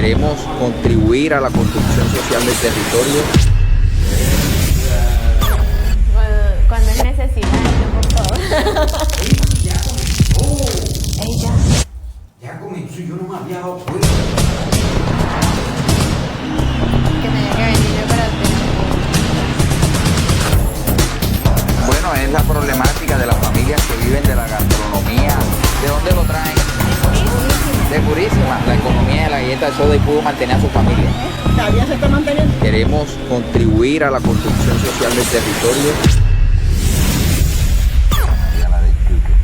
Queremos contribuir a la construcción social del territorio. Cuando es necesidad, no por todo. Ya comenzó. Ella. Ya comenzó y yo no me había dado cuenta. Que tenía que venir yo para hacer. Bueno, es la problemática de las familias que viven de la gastronomía. ¿De dónde lo traen? De Purísima. La economía de la galleta de soda y pudo mantener a su familia. Todavía se está manteniendo. Queremos contribuir a la construcción social del territorio. Mamá de Chuque.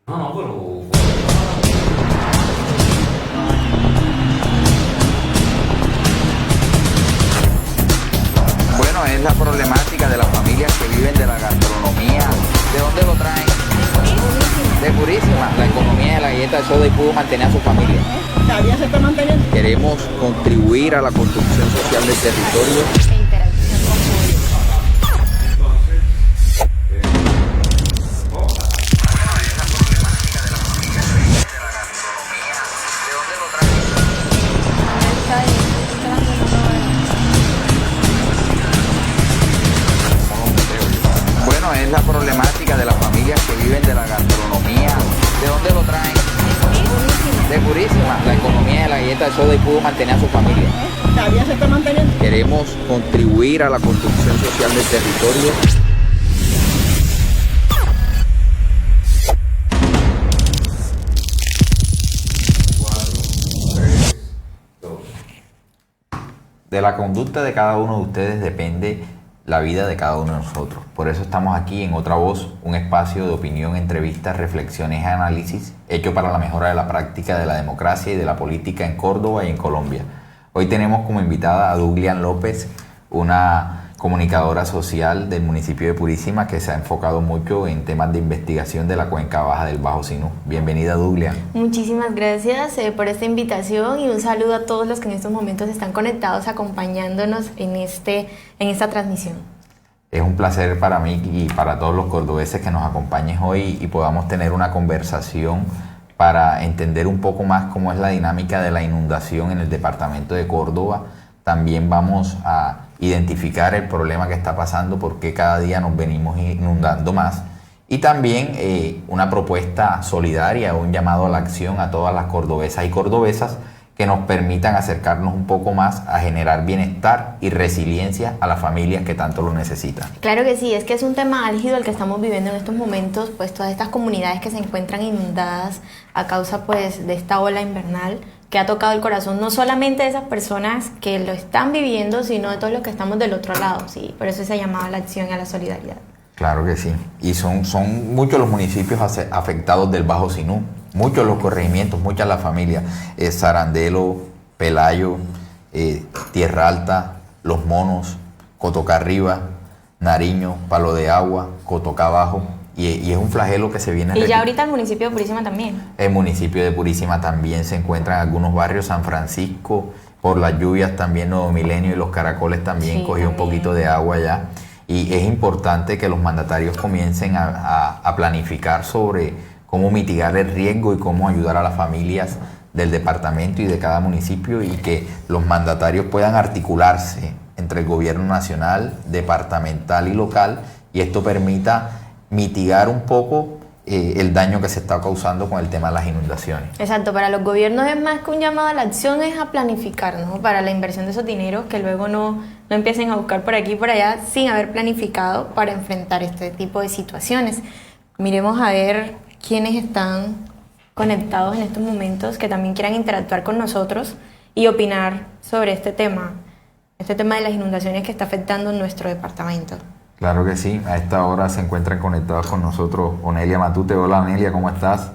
No, pero... Bueno, es la problemática de las familias que viven de la gastronomía. ¿De dónde lo traen? De Purísima. La economía de la galleta de soda y pudo mantener a su familia. Todavía se está manteniendo. Queremos contribuir a la construcción social del territorio. E interacción con público. Está ahí, está Bueno, es la problemática de las familias que viven de la gastronomía. ¿De dónde lo traen? De Purísima. La economía de la galleta de soda y pudo mantener a su familia. Todavía se está manteniendo. Queremos contribuir a la construcción social del territorio. De la conducta de cada uno de ustedes depende la vida de cada uno de nosotros. Por eso estamos aquí en Otra Voz, un espacio de opinión, entrevistas, reflexiones y análisis hecho para la mejora de la práctica de la democracia y de la política en Córdoba y en Colombia. Hoy tenemos como invitada a Duglian López, una comunicadora social del municipio de Purísima que se ha enfocado mucho en temas de investigación de la cuenca baja del Bajo Sinú. Bienvenida, Duglian. Muchísimas gracias por esta invitación y un saludo a todos los que en estos momentos están conectados acompañándonos en esta transmisión. Es un placer para mí y para todos los cordobeses que nos acompañes hoy y podamos tener una conversación para entender un poco más cómo es la dinámica de la inundación en el departamento de Córdoba. También vamos a identificar el problema que está pasando, porque cada día nos venimos inundando más. Y también una propuesta solidaria, un llamado a la acción a todas las cordobesas y cordobesas que nos permitan acercarnos un poco más a generar bienestar y resiliencia a las familias que tanto lo necesitan. Claro que sí, es que es un tema álgido el que estamos viviendo en estos momentos, pues todas estas comunidades que se encuentran inundadas a causa pues de esta ola invernal que ha tocado el corazón no solamente de esas personas que lo están viviendo, sino de todos los que estamos del otro lado, sí, por eso se llamaba la acción y a la solidaridad. Claro que sí, y son muchos los municipios afectados del Bajo Sinú, muchos los corregimientos, muchas las familias, Sarandelo, Pelayo, Tierra Alta, Los Monos, Cotocá Arriba, Nariño, Palo de Agua, Cotocá Abajo, y es un flagelo que se viene... Y ya ahorita el municipio de Purísima también. El municipio de Purísima también se encuentra en algunos barrios, San Francisco, por las lluvias también Nuevo Milenio y Los Caracoles también cogió un poquito de agua ya. Y es importante que los mandatarios comiencen a planificar sobre cómo mitigar el riesgo y cómo ayudar a las familias del departamento y de cada municipio, y que los mandatarios puedan articularse entre el gobierno nacional, departamental y local, y esto permita mitigar un poco el daño que se está causando con el tema de las inundaciones. Exacto, para los gobiernos es más que un llamado a la acción, es a planificar, ¿no? Para la inversión de esos dineros, que luego no empiecen a buscar por aquí y por allá sin haber planificado para enfrentar este tipo de situaciones. Miremos a ver quiénes están conectados en estos momentos, que también quieran interactuar con nosotros y opinar sobre este tema de las inundaciones que está afectando nuestro departamento. Claro que sí, a esta hora se encuentran conectados con nosotros Onelia Matute. Hola Onelia, ¿cómo estás?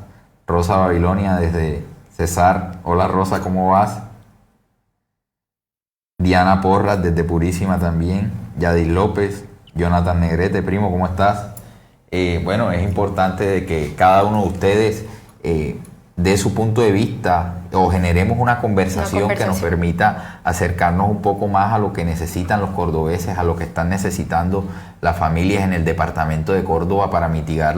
Rosa Babilonia desde Cesar. Hola Rosa, ¿cómo vas? Diana Porras desde Purísima también. Yadil López, Jonathan Negrete, primo, ¿cómo estás? Bueno, es importante de que cada uno de ustedes dé su punto de vista o generemos una conversación que nos permita acercarnos un poco más a lo que necesitan los cordobeses, a lo que están necesitando las familias en el departamento de Córdoba para mitigar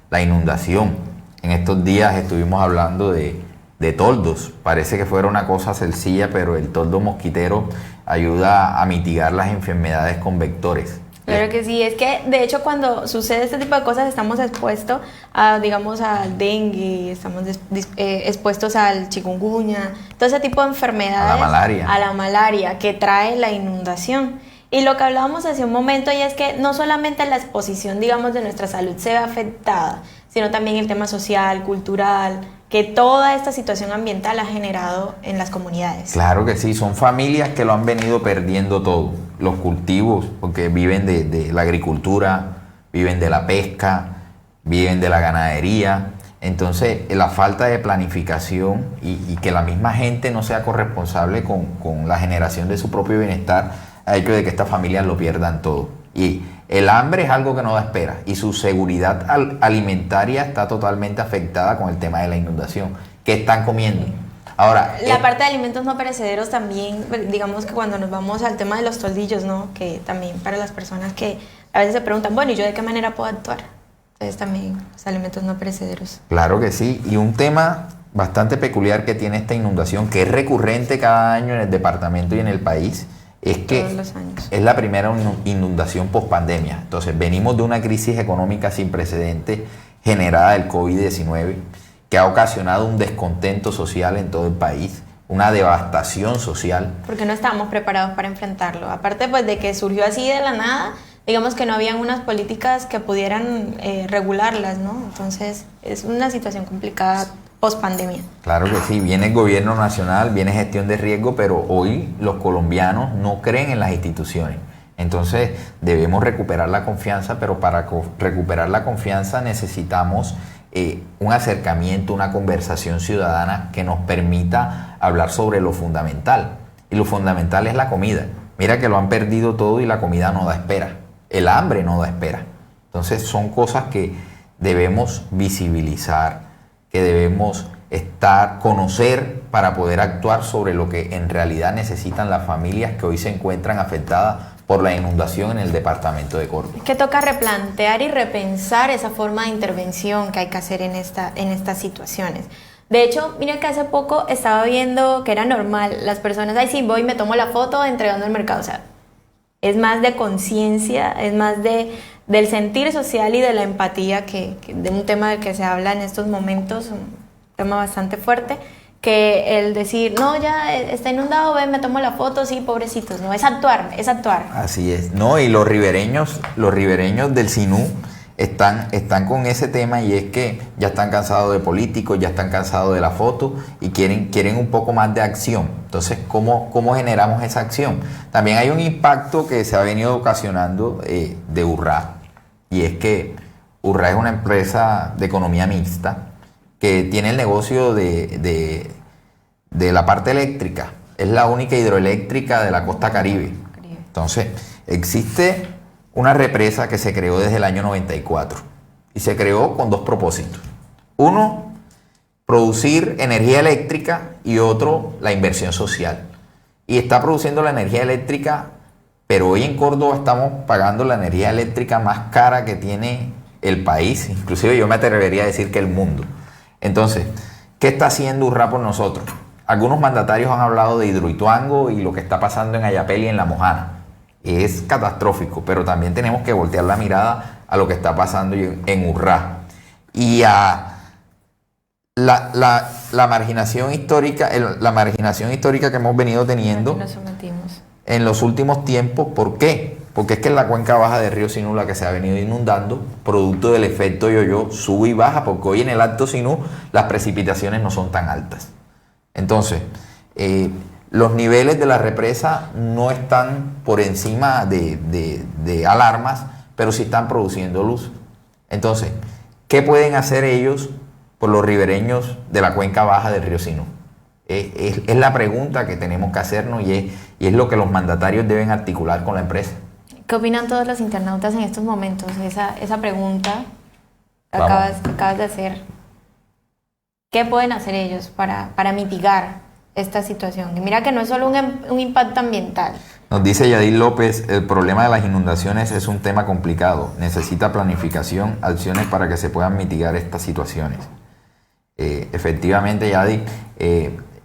la inundación. En estos días estuvimos hablando de toldos. Parece que fuera una cosa sencilla, pero el toldo mosquitero ayuda a mitigar las enfermedades con vectores. Claro que sí, es que de hecho cuando sucede este tipo de cosas estamos expuestos a, digamos, al dengue, estamos expuestos al chikungunya, todo ese tipo de enfermedades. A la malaria que trae la inundación. Y lo que hablábamos hace un momento y es que no solamente la exposición, digamos, de nuestra salud se ve afectada, sino también el tema social, cultural, que toda esta situación ambiental ha generado en las comunidades. Claro que sí, son familias que lo han venido perdiendo todo. Los cultivos, porque viven de la agricultura, viven de la pesca, viven de la ganadería. Entonces, la falta de planificación y que la misma gente no sea corresponsable con la generación de su propio bienestar ha hecho de que estas familias lo pierdan todo. Y el hambre es algo que no da espera y su seguridad alimentaria está totalmente afectada con el tema de la inundación. ¿Qué están comiendo? Ahora, la parte de alimentos no perecederos también, digamos que cuando nos vamos al tema de los toldillos, ¿no? Que también para las personas que a veces se preguntan, bueno, ¿y yo de qué manera puedo actuar? Entonces también los alimentos no perecederos. Claro que sí, y un tema bastante peculiar que tiene esta inundación, que es recurrente cada año en el departamento y en el país, es que es la primera inundación post-pandemia. Entonces, venimos de una crisis económica sin precedentes generada del COVID-19, que ha ocasionado un descontento social en todo el país, una devastación social. Porque no estábamos preparados para enfrentarlo. Aparte, pues, de que surgió así de la nada, digamos que no habían unas políticas que pudieran regularlas, ¿no? Entonces, es una situación complicada post-pandemia. Claro que sí, viene el gobierno nacional, viene gestión de riesgo, pero hoy los colombianos no creen en las instituciones. Entonces debemos recuperar la confianza, pero para recuperar la confianza necesitamos un acercamiento, una conversación ciudadana que nos permita hablar sobre lo fundamental. Y lo fundamental es la comida. Mira que lo han perdido todo y la comida no da espera. El hambre no da espera. Entonces son cosas que debemos visibilizar, que debemos conocer para poder actuar sobre lo que en realidad necesitan las familias que hoy se encuentran afectadas por la inundación en el departamento de Córdoba. Que toca replantear y repensar esa forma de intervención que hay que hacer en estas situaciones. De hecho, mira que hace poco estaba viendo que era normal, las personas, ay sí, voy y me tomo la foto entregando el mercado, o sea, es más de conciencia, es más del sentir social y de la empatía, que de un tema del que se habla en estos momentos, un tema bastante fuerte, que el decir, no, ya está inundado, ven, me tomo la foto, sí, pobrecitos, no, es actuar, es actuar. Así es, no, y los ribereños del Sinú están con ese tema, y es que ya están cansados de políticos, ya están cansados de la foto y quieren un poco más de acción. Entonces, ¿cómo generamos esa acción? También hay un impacto que se ha venido ocasionando de Urra, y es que Urra es una empresa de economía mixta que tiene el negocio de la parte eléctrica. Es la única hidroeléctrica de la costa Caribe. Entonces, existe una represa que se creó desde el año 94 y se creó con dos propósitos. Uno, producir energía eléctrica, y otro, la inversión social. Y está produciendo la energía eléctrica, pero hoy en Córdoba estamos pagando la energía eléctrica más cara que tiene el país, inclusive yo me atrevería a decir que el mundo. Entonces, ¿qué está haciendo Urra por nosotros? Algunos mandatarios han hablado de Hidroituango y lo que está pasando en Ayapel y en La Mojana. Es catastrófico, pero también tenemos que voltear la mirada a lo que está pasando en Urra y a la marginación histórica, que hemos venido teniendo en los últimos tiempos. ¿Por qué? Porque es que en la cuenca baja del río Sinú, la que se ha venido inundando, producto del efecto yo-yo, sube y baja, porque hoy en el Alto Sinú las precipitaciones no son tan altas. Entonces, los niveles de la represa no están por encima de alarmas, pero sí están produciendo luz. Entonces, ¿qué pueden hacer ellos por los ribereños de la cuenca baja del río Sinú? Es la pregunta que tenemos que hacernos, y es lo que los mandatarios deben articular con la empresa. ¿Qué opinan todos los internautas en estos momentos? Esa pregunta que acabas de hacer. ¿Qué pueden hacer ellos para mitigar esta situación? Y mira que no es solo un impacto ambiental, Nos dice Yadil López, el problema de las inundaciones es un tema complicado. Necesita planificación, acciones para que se puedan mitigar estas situaciones. Efectivamente, Yadil,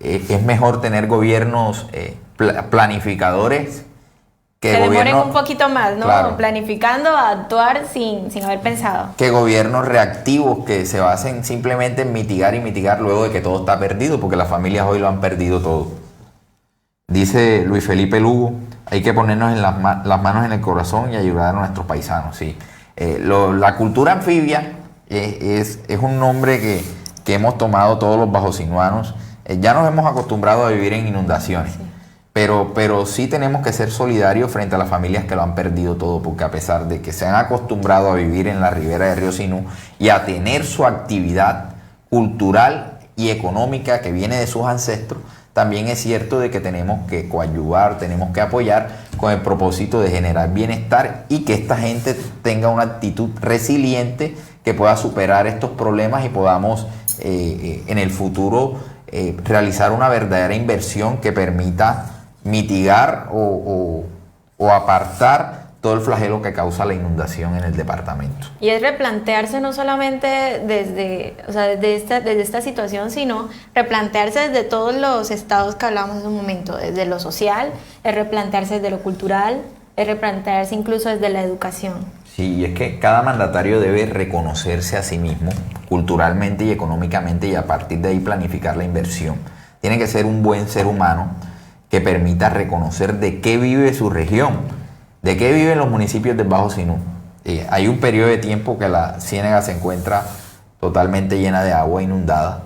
es mejor tener gobiernos planificadores que demoren un poquito más, ¿no? Claro. Planificando a actuar sin haber pensado. Que gobiernos reactivos que se basen simplemente en mitigar y mitigar luego de que todo está perdido, porque las familias hoy lo han perdido todo. Dice Luis Felipe Lugo, hay que ponernos en las manos en el corazón y ayudar a nuestros paisanos. Sí. La cultura anfibia es un nombre que hemos tomado todos los bajosinuanos. Ya nos hemos acostumbrado a vivir en inundaciones. Sí. Pero sí tenemos que ser solidarios frente a las familias que lo han perdido todo, porque a pesar de que se han acostumbrado a vivir en la ribera del río Sinú y a tener su actividad cultural y económica que viene de sus ancestros, también es cierto de que tenemos que coadyuvar, tenemos que apoyar con el propósito de generar bienestar y que esta gente tenga una actitud resiliente que pueda superar estos problemas y podamos en el futuro realizar una verdadera inversión que permita mitigar o apartar todo el flagelo que causa la inundación en el departamento. Y es replantearse no solamente desde esta situación, sino replantearse desde todos los estados que hablamos en un momento, desde lo social, es replantearse desde lo cultural, es replantearse incluso desde la educación. Sí, y es que cada mandatario debe reconocerse a sí mismo culturalmente y económicamente y a partir de ahí planificar la inversión. Tiene que ser un buen ser humano que permita reconocer de qué vive su región. ¿De qué viven los municipios del Bajo Sinú? Hay un periodo de tiempo que la Ciénaga se encuentra totalmente llena de agua inundada,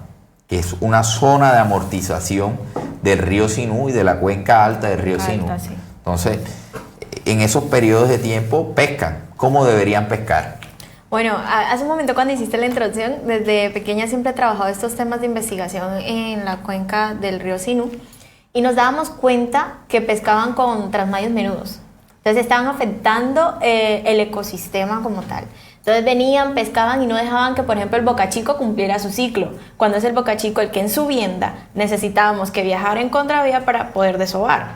que es una zona de amortización del río Sinú y de la cuenca alta del río Sinú. Sí. Entonces, en esos periodos de tiempo pescan. ¿Cómo deberían pescar? Bueno, hace un momento cuando hiciste la introducción, desde pequeña siempre he trabajado estos temas de investigación en la cuenca del río Sinú y nos dábamos cuenta que pescaban con trasmayos menudos. Entonces estaban afectando el ecosistema como tal. Entonces venían, pescaban y no dejaban que, por ejemplo, el bocachico cumpliera su ciclo. Cuando es el bocachico el que en su vienda necesitábamos que viajara en contravía para poder desovar.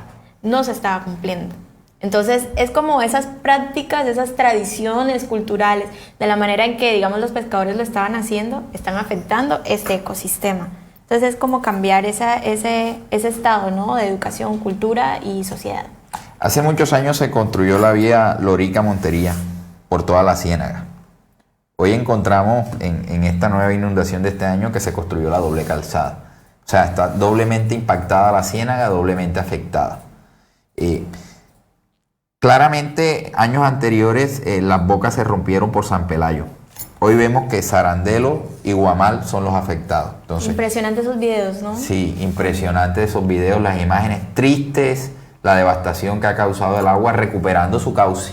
No se estaba cumpliendo. Entonces es como esas prácticas, esas tradiciones culturales, de la manera en que, digamos, los pescadores lo estaban haciendo, están afectando este ecosistema. Entonces es como cambiar ese estado, ¿no?, de educación, cultura y sociedad. Hace muchos años se construyó la vía Lorica-Montería por toda la Ciénaga. Hoy encontramos en esta nueva inundación de este año que se construyó la doble calzada. O sea, está doblemente impactada la Ciénaga, doblemente afectada. Claramente, años anteriores las bocas se rompieron por San Pelayo. Hoy vemos que Sarandelo y Guamal son los afectados. Entonces, impresionantes esos videos, ¿no? Sí, impresionantes esos videos, las imágenes tristes, la devastación que ha causado el agua recuperando su cauce.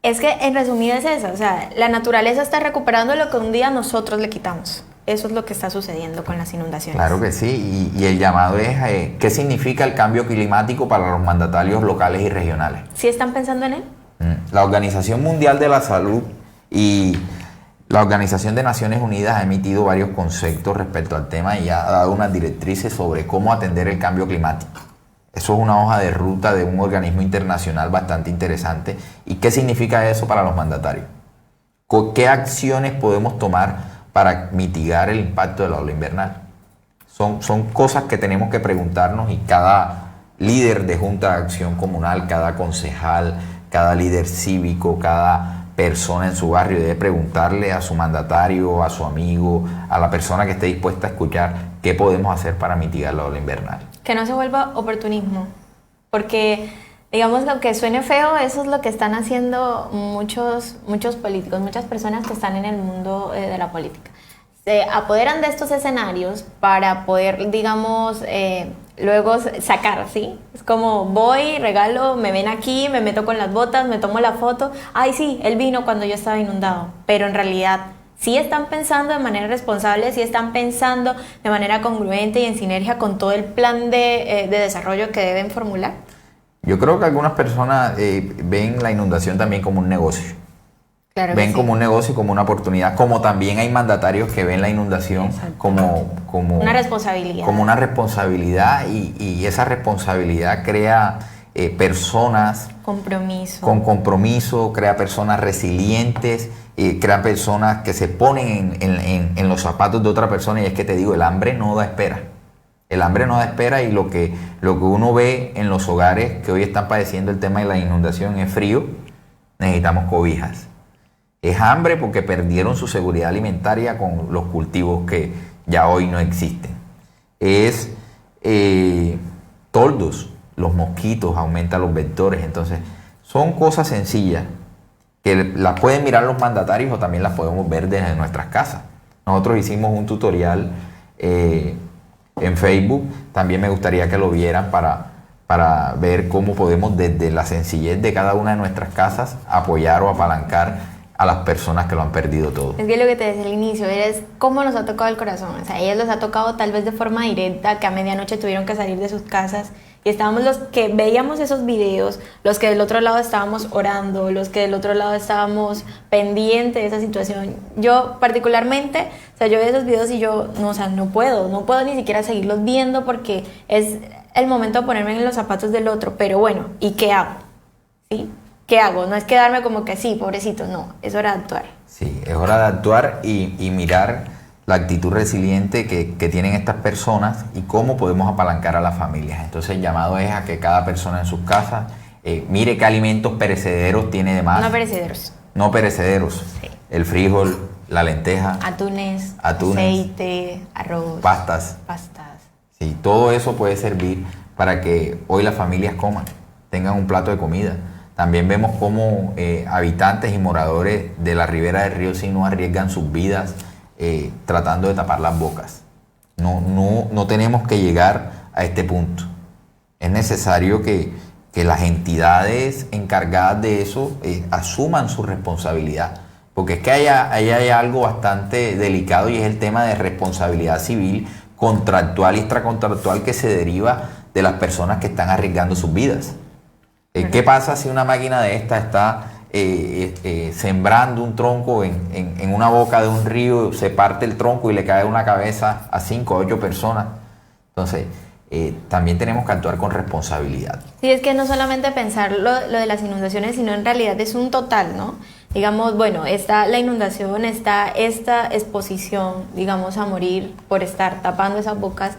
Es que en resumidas es eso, o sea, la naturaleza está recuperando lo que un día nosotros le quitamos. Eso es lo que está sucediendo con las inundaciones. Claro que sí, y el llamado es ¿qué significa el cambio climático para los mandatarios locales y regionales? ¿Sí están pensando en él? La Organización Mundial de la Salud y la Organización de Naciones Unidas ha emitido varios conceptos respecto al tema y ha dado unas directrices sobre cómo atender el cambio climático. Eso es una hoja de ruta de un organismo internacional bastante interesante. ¿Y qué significa eso para los mandatarios? ¿Qué acciones podemos tomar para mitigar el impacto de la ola invernal? Son cosas que tenemos que preguntarnos y cada líder de Junta de Acción Comunal, cada concejal, cada líder cívico, cada persona en su barrio debe preguntarle a su mandatario, a su amigo, a la persona que esté dispuesta a escuchar qué podemos hacer para mitigar la ola invernal. Que no se vuelva oportunismo, porque, digamos, lo que suene feo, eso es lo que están haciendo muchos políticos, muchas personas que están en el mundo de la política. Se apoderan de estos escenarios para poder, digamos, luego sacar, ¿sí? Es como voy, regalo, me ven aquí, me meto con las botas, me tomo la foto. Ay, sí, él vino cuando yo estaba inundado, pero en realidad sí están pensando de manera responsable, sí están pensando de manera congruente y en sinergia con todo el plan de desarrollo que deben formular. Yo creo que algunas personas ven la inundación también como un negocio. Claro, ven como un negocio y como una oportunidad, como también hay mandatarios que ven la inundación como una responsabilidad. Como una responsabilidad y esa responsabilidad crea personas Compromiso. con compromiso, crea personas resilientes, crea personas que se ponen en los zapatos de otra persona. Y es que te digo, el hambre no da espera. El hambre no da espera, y lo que uno ve en los hogares que hoy están padeciendo el tema de la inundación es frío. Necesitamos cobijas. Es hambre porque perdieron su seguridad alimentaria con los cultivos que ya hoy no existen. Es toldos, los mosquitos, aumentan los vectores. Entonces, son cosas sencillas que las pueden mirar los mandatarios o también las podemos ver desde nuestras casas. Nosotros hicimos un tutorial en Facebook, también me gustaría que lo vieran para ver cómo podemos desde la sencillez de cada una de nuestras casas apoyar o apalancar a las personas que lo han perdido todo. Es que lo que te decía al inicio es cómo nos ha tocado el corazón. O sea, a ellos les ha tocado tal vez de forma directa, que a medianoche tuvieron que salir de sus casas, y estábamos los que veíamos esos videos, los que del otro lado estábamos orando, los que del otro lado estábamos pendientes de esa situación. Yo particularmente, o sea, yo veo esos videos y yo, no, o sea, no puedo ni siquiera seguirlos viendo, porque es el momento de ponerme en los zapatos del otro. Pero bueno, ¿y qué hago? ¿Sí? ¿Qué hago? No es quedarme como que sí, pobrecito, no, es hora de actuar. Sí, es hora de actuar y mirar la actitud resiliente que tienen estas personas y cómo podemos apalancar a las familias. Entonces el llamado es a que cada persona en sus casas mire qué alimentos perecederos tiene de más. No perecederos. No perecederos. Sí. El frijol, la lenteja, Atunes, atunes, aceite, arroz, pastas. Sí, todo eso puede servir para que hoy las familias coman, tengan un plato de comida. También vemos cómo habitantes y moradores de la ribera del río Sinú arriesgan sus vidas tratando de tapar las bocas. No tenemos que llegar a este punto. Es necesario que las entidades encargadas de eso asuman su responsabilidad. Porque es que ahí hay algo bastante delicado, y es el tema de responsabilidad civil, contractual y extracontractual, que se deriva de las personas que están arriesgando sus vidas. ¿Qué pasa si una máquina de esta está sembrando un tronco en una boca de un río, se parte el tronco y le cae una cabeza a 5 o 8 personas? Entonces, también tenemos que actuar con responsabilidad. Sí, es que no solamente pensar lo de las inundaciones, sino en realidad es un total, ¿no? Digamos, bueno, está la inundación, está esta exposición, digamos, a morir por estar tapando esas bocas.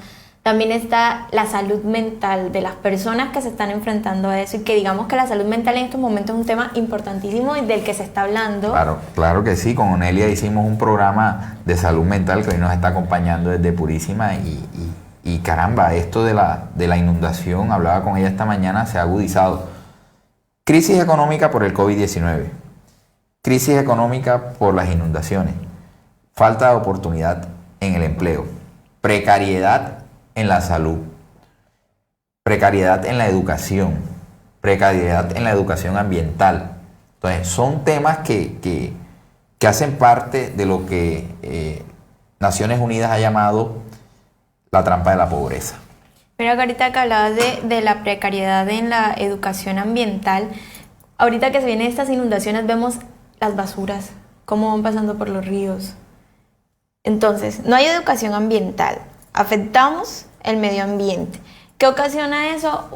También está la salud mental de las personas que se están enfrentando a eso, y que digamos que la salud mental en estos momentos es un tema importantísimo y del que se está hablando. Claro que sí. Con Onelia hicimos un programa de salud mental que hoy nos está acompañando desde Purísima, y caramba, esto de la inundación, hablaba con ella esta mañana, se ha agudizado. Crisis económica por el COVID-19, crisis económica por las inundaciones, falta de oportunidad en el empleo, precariedad en la salud, precariedad en la educación, precariedad en la educación ambiental. Entonces, son temas que hacen parte de lo que Naciones Unidas ha llamado la trampa de la pobreza. Pero ahorita que hablabas de la precariedad en la educación ambiental, ahorita que se vienen estas inundaciones vemos las basuras, cómo van pasando por los ríos. Entonces, no hay educación ambiental, afectamos el medio ambiente. ¿Qué ocasiona eso?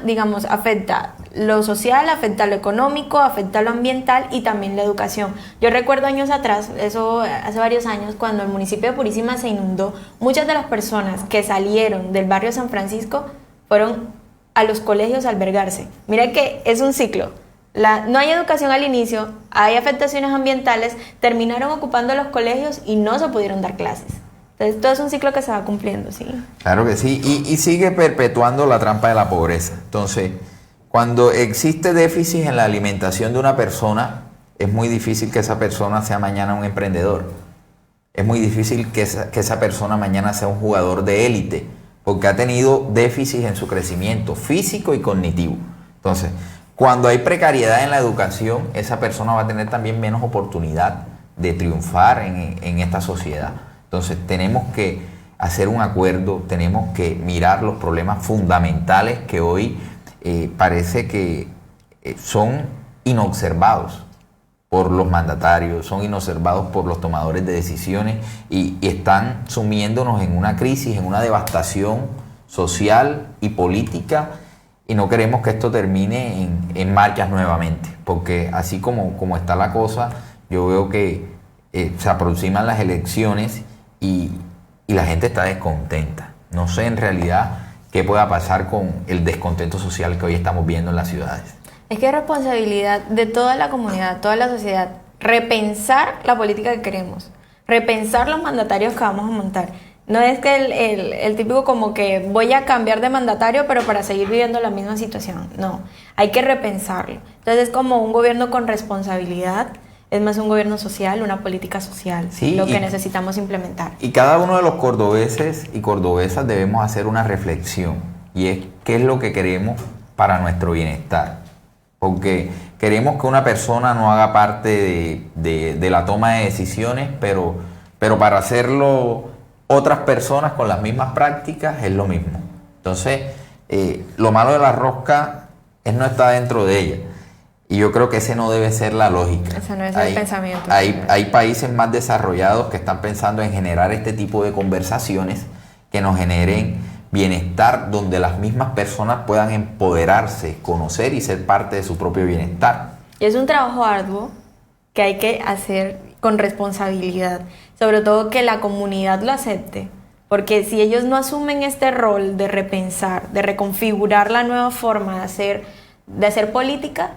Digamos, afecta lo social, afecta lo económico, afecta lo ambiental y también la educación. Yo recuerdo años atrás, eso hace varios años, cuando el municipio de Purísima se inundó, muchas de las personas que salieron del barrio San Francisco fueron a los colegios a albergarse. Mira que es un ciclo. No hay educación al inicio, hay afectaciones ambientales, terminaron ocupando los colegios y no se pudieron dar clases. Entonces, todo es un ciclo que se va cumpliendo, ¿sí? Claro que sí, y sigue perpetuando la trampa de la pobreza. Entonces, cuando existe déficit en la alimentación de una persona, es muy difícil que esa persona sea mañana un emprendedor. Es muy difícil que esa persona mañana sea un jugador de élite, porque ha tenido déficit en su crecimiento físico y cognitivo. Entonces, cuando hay precariedad en la educación, esa persona va a tener también menos oportunidad de triunfar en esta sociedad. Entonces tenemos que hacer un acuerdo, tenemos que mirar los problemas fundamentales que hoy parece que son inobservados por los mandatarios, son inobservados por los tomadores de decisiones, y están sumiéndonos en una crisis, en una devastación social y política y no queremos que esto termine en marchas nuevamente, porque así como está la cosa, yo veo que se aproximan las elecciones y la gente está descontenta. No sé en realidad qué pueda pasar con el descontento social que hoy estamos viendo en las ciudades. Es que es responsabilidad de toda la comunidad, toda la sociedad, repensar la política que queremos, repensar los mandatarios que vamos a montar. No es que el típico como que voy a cambiar de mandatario pero para seguir viviendo la misma situación. No, hay que repensarlo. Entonces es como un gobierno con responsabilidad, es más un gobierno social, una política social, sí, lo que necesitamos implementar. Y cada uno de los cordobeses y cordobesas debemos hacer una reflexión, y es qué es lo que queremos para nuestro bienestar. Porque queremos que una persona no haga parte de la toma de decisiones, pero para hacerlo otras personas con las mismas prácticas es lo mismo. Entonces, lo malo de la rosca es no estar dentro de ella. Y yo creo que ese no debe ser la lógica. Ese no es el pensamiento. Hay países más desarrollados que están pensando en generar este tipo de conversaciones que nos generen bienestar, donde las mismas personas puedan empoderarse, conocer y ser parte de su propio bienestar. Y es un trabajo arduo que hay que hacer con responsabilidad, sobre todo que la comunidad lo acepte, porque si ellos no asumen este rol de repensar, de reconfigurar la nueva forma de hacer política,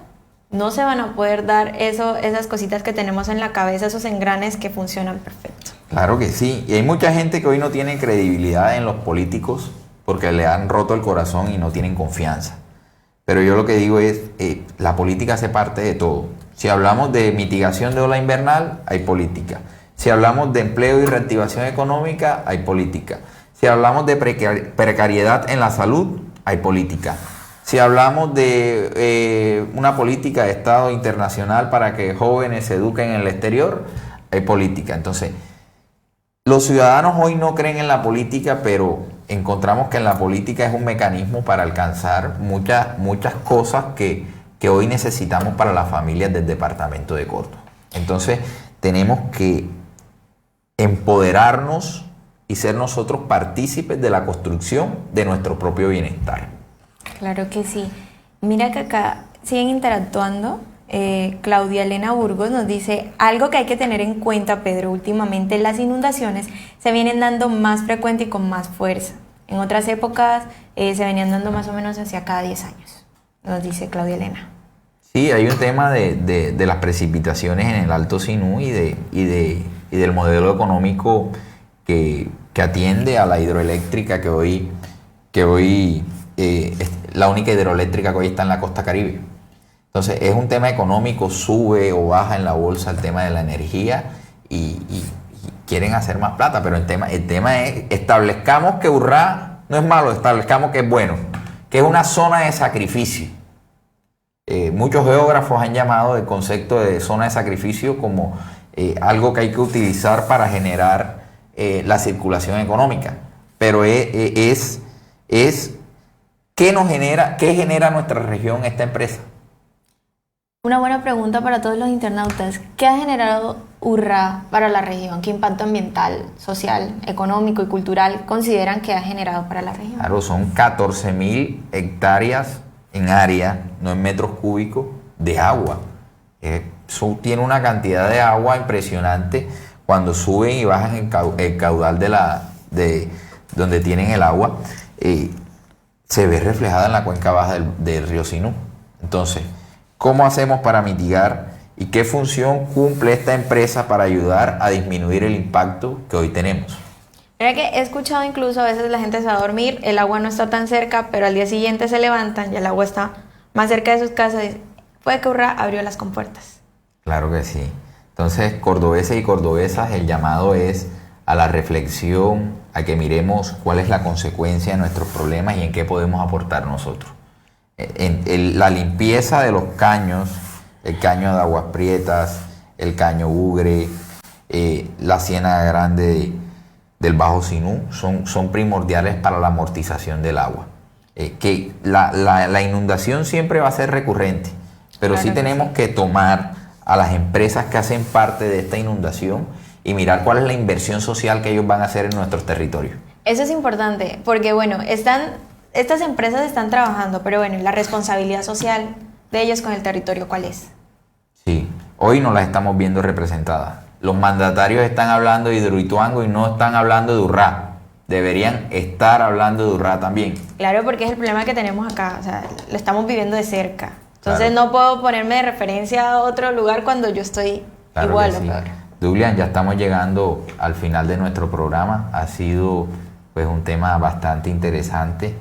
no se van a poder dar esas cositas que tenemos en la cabeza, esos engranes que funcionan perfecto. Claro que sí, y hay mucha gente que hoy no tiene credibilidad en los políticos porque le han roto el corazón y no tienen confianza. Pero yo lo que digo es, la política hace parte de todo. Si hablamos de mitigación de ola invernal, hay política. Si hablamos de empleo y reactivación económica, hay política. Si hablamos de precariedad en la salud, hay política. Si hablamos de una política de Estado internacional para que jóvenes se eduquen en el exterior, hay política. Entonces, los ciudadanos hoy no creen en la política, pero encontramos que en la política es un mecanismo para alcanzar muchas cosas que hoy necesitamos para las familias del departamento de Córdoba. Entonces, tenemos que empoderarnos y ser nosotros partícipes de la construcción de nuestro propio bienestar. Claro que sí. Mira que acá siguen interactuando. Claudia Elena Burgos nos dice, algo que hay que tener en cuenta, Pedro, últimamente las inundaciones se vienen dando más frecuente y con más fuerza. En otras épocas se venían dando más o menos hacia cada 10 años, nos dice Claudia Elena. Sí, hay un tema de las precipitaciones en el Alto Sinú y del modelo económico que atiende a la hidroeléctrica que hoy es la única hidroeléctrica que hoy está en la costa Caribe. Entonces es un tema económico, sube o baja en la bolsa el tema de la energía y quieren hacer más plata, pero el tema es, establezcamos que Urrá no es malo, establezcamos que es bueno, que es una zona de sacrificio. Muchos geógrafos han llamado el concepto de zona de sacrificio como algo que hay que utilizar para generar la circulación económica, pero es ¿qué genera nuestra región esta empresa? Una buena pregunta para todos los internautas. ¿Qué ha generado Urrá para la región? ¿Qué impacto ambiental, social, económico y cultural consideran que ha generado para la región? Claro, son 14.000 hectáreas en área, no en metros cúbicos, de agua. Eso tiene una cantidad de agua impresionante cuando suben y bajan el caudal de donde tienen el agua. Se ve reflejada en la cuenca baja del río Sinú. Entonces, ¿cómo hacemos para mitigar y qué función cumple esta empresa para ayudar a disminuir el impacto que hoy tenemos? Mira que he escuchado incluso a veces la gente se va a dormir, el agua no está tan cerca, pero al día siguiente se levantan y el agua está más cerca de sus casas y puede que Urrá abrió las compuertas. Claro que sí. Entonces, cordobeses y cordobesas, el llamado es a la reflexión, a que miremos cuál es la consecuencia de nuestros problemas y en qué podemos aportar nosotros. La limpieza de los caños, el caño de Aguas Prietas, el caño Bugre, la Ciénaga Grande del Bajo Sinú, son primordiales para la amortización del agua. Que la inundación siempre va a ser recurrente, pero claro sí tenemos que tomar a las empresas que hacen parte de esta inundación y mirar cuál es la inversión social que ellos van a hacer en nuestros territorios. Eso es importante, porque bueno, están estas empresas están trabajando, pero bueno, la responsabilidad social de ellos con el territorio, ¿cuál es? Sí, hoy no las estamos viendo representadas. Los mandatarios están hablando de Hidroituango y no están hablando de Urrá. Deberían estar hablando de Urrá también. Claro, porque es el problema que tenemos acá, o sea, lo estamos viviendo de cerca. Entonces Claro. no puedo ponerme de referencia a otro lugar cuando yo estoy Claro igual que o sí. peor. Duglian, ya estamos llegando al final de nuestro programa. Ha sido pues un tema bastante interesante.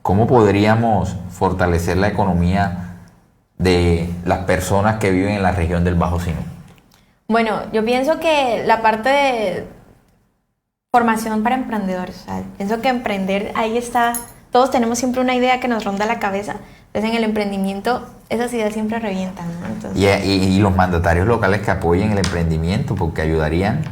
¿Cómo podríamos fortalecer la economía de las personas que viven en la región del Bajo Sinú? Bueno, yo pienso que la parte de formación para emprendedores, o sea, pienso que emprender, ahí está, todos tenemos siempre una idea que nos ronda la cabeza, entonces en el emprendimiento esas ideas siempre revientan, ¿no? Entonces, Y los mandatarios locales que apoyen el emprendimiento porque ayudarían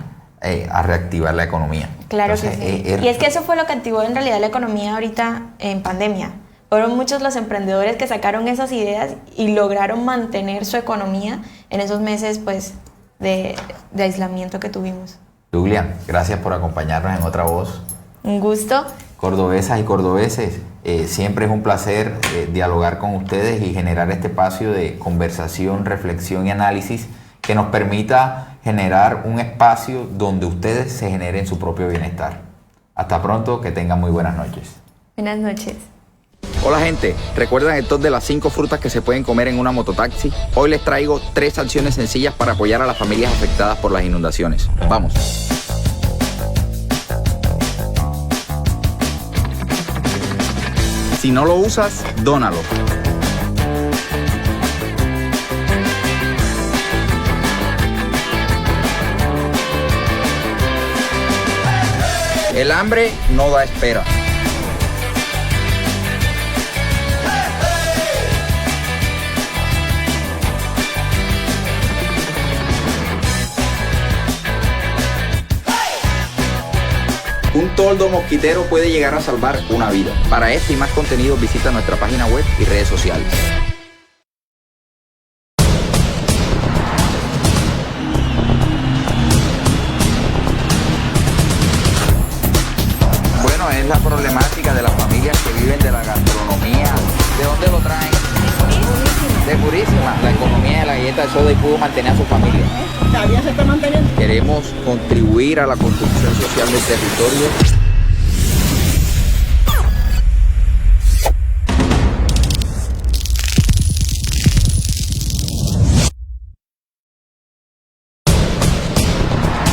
a reactivar la economía. claro Entonces, que sí. Y es que eso fue lo que activó en realidad la economía ahorita en pandemia. Fueron muchos los emprendedores que sacaron esas ideas y lograron mantener su economía en esos meses pues de aislamiento que tuvimos. Duglian, gracias por acompañarnos en Otra Voz. Un gusto. Cordobesas y cordobeses, siempre es un placer dialogar con ustedes y generar este espacio de conversación, reflexión y análisis que nos permita generar un espacio donde ustedes se generen su propio bienestar. Hasta pronto, que tengan muy buenas noches. Buenas noches. Hola gente, ¿recuerdan el top de las 5 frutas que se pueden comer en una mototaxi? Hoy les traigo 3 acciones sencillas para apoyar a las familias afectadas por las inundaciones. Vamos. Si no lo usas, dónalo. El hambre no da espera. Un toldo mosquitero puede llegar a salvar una vida. Para este y más contenido visita nuestra página web y redes sociales. Bueno, es la problemática de las familias que viven de la gastronomía. ¿De dónde lo traen? De Purísima. La economía de la galleta de soda y pudo mantener a su familia. Todavía se está manteniendo. Queremos contribuir a la construcción social del territorio